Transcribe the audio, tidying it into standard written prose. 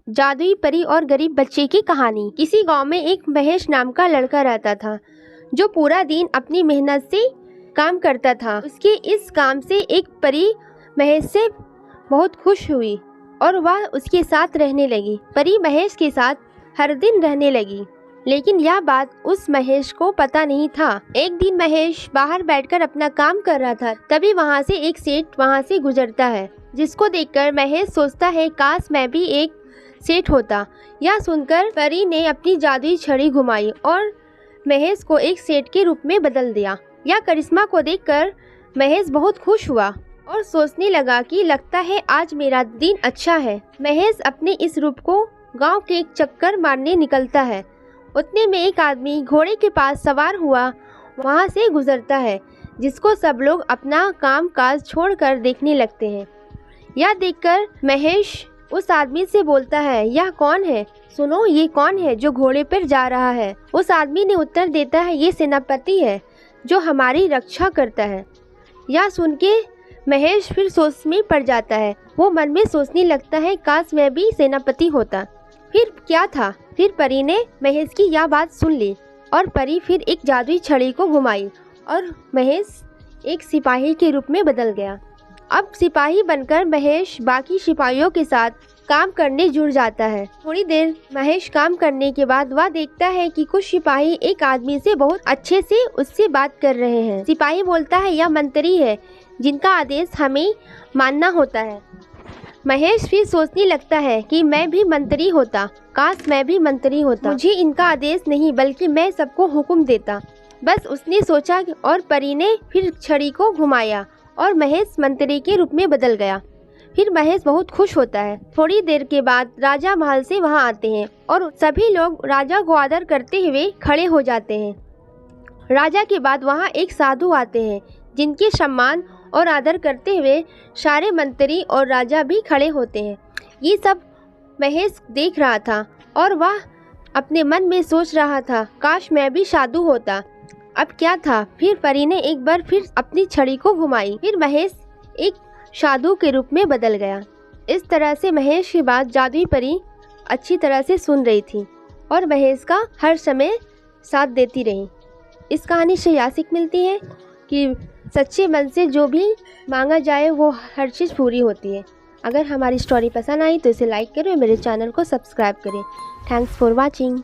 जादुई परी और गरीब बच्चे की कहानी। किसी गांव में एक महेश नाम का लड़का रहता था जो पूरा दिन अपनी मेहनत से काम करता था। उसके इस काम से एक परी महेश से बहुत खुश हुई और वह उसके साथ रहने लगी। परी महेश के साथ हर दिन रहने लगी, लेकिन यह बात उस महेश को पता नहीं था। एक दिन महेश बाहर बैठकर अपना काम कर रहा था, तभी वहाँ से एक सेठ वहाँ से गुजरता है, जिसको देखकर महेश सोचता है काश मैं भी एक सेठ होता। यह सुनकर परी ने अपनी जादुई छड़ी घुमाई और महेश को एक सेठ के रूप में बदल दिया। यह करिश्मा को देखकर महेश बहुत खुश हुआ और सोचने लगा कि लगता है आज मेरा दिन अच्छा है। महेश अपने इस रूप को गांव के एक चक्कर मारने निकलता है। उतने में एक आदमी घोड़े के पास सवार हुआ वहां से गुजरता है, जिसको सब लोग अपना काम काज छोड़कर देखने लगते हैं। यह देखकर महेश उस आदमी से बोलता है, यह कौन है? सुनो, ये कौन है जो घोड़े पर जा रहा है? उस आदमी ने उत्तर देता है, ये सेनापति है जो हमारी रक्षा करता है। यह सुन के महेश फिर सोच में पड़ जाता है। वो मन में सोचने लगता है काश मैं भी सेनापति होता। फिर क्या था, फिर परी ने महेश की यह बात सुन ली और परी फिर एक जादुई छड़ी को घुमाई और महेश एक सिपाही के रूप में बदल गया। अब सिपाही बनकर महेश बाकी सिपाहियों के साथ काम करने जुड़ जाता है। थोड़ी देर महेश काम करने के बाद वह देखता है कि कुछ सिपाही एक आदमी से बहुत अच्छे से उससे बात कर रहे हैं। सिपाही बोलता है, यह मंत्री है जिनका आदेश हमें मानना होता है। महेश फिर सोचने लगता है कि मैं भी मंत्री होता, काश मैं भी मंत्री होता। मुझे इनका आदेश नहीं बल्कि मैं सबको हुक्म देता। बस उसने सोचा और परी ने फिर छड़ी को घुमाया और महेश मंत्री के रूप में बदल गया। फिर महेश बहुत खुश होता है। थोड़ी देर के बाद राजा महल से वहां आते हैं और सभी लोग राजा को आदर करते हुए खड़े हो जाते हैं। राजा के बाद वहां एक साधु आते हैं, जिनके सम्मान और आदर करते हुए सारे मंत्री और राजा भी खड़े होते हैं। ये सब महेश देख रहा था और वह अपने मन में सोच रहा था काश मैं भी साधु होता। अब क्या था, फिर परी ने एक बार फिर अपनी छड़ी को घुमाई। फिर महेश एक साधु के रूप में बदल गया। इस तरह से महेश की बात जादुई परी अच्छी तरह से सुन रही थी और महेश का हर समय साथ देती रही। इस कहानी से यह सीख मिलती है कि सच्चे मन से जो भी मांगा जाए वो हर चीज़ पूरी होती है। अगर हमारी स्टोरी पसंद आई तो इसे लाइक करें और मेरे चैनल को सब्सक्राइब करें। Thanks for watching.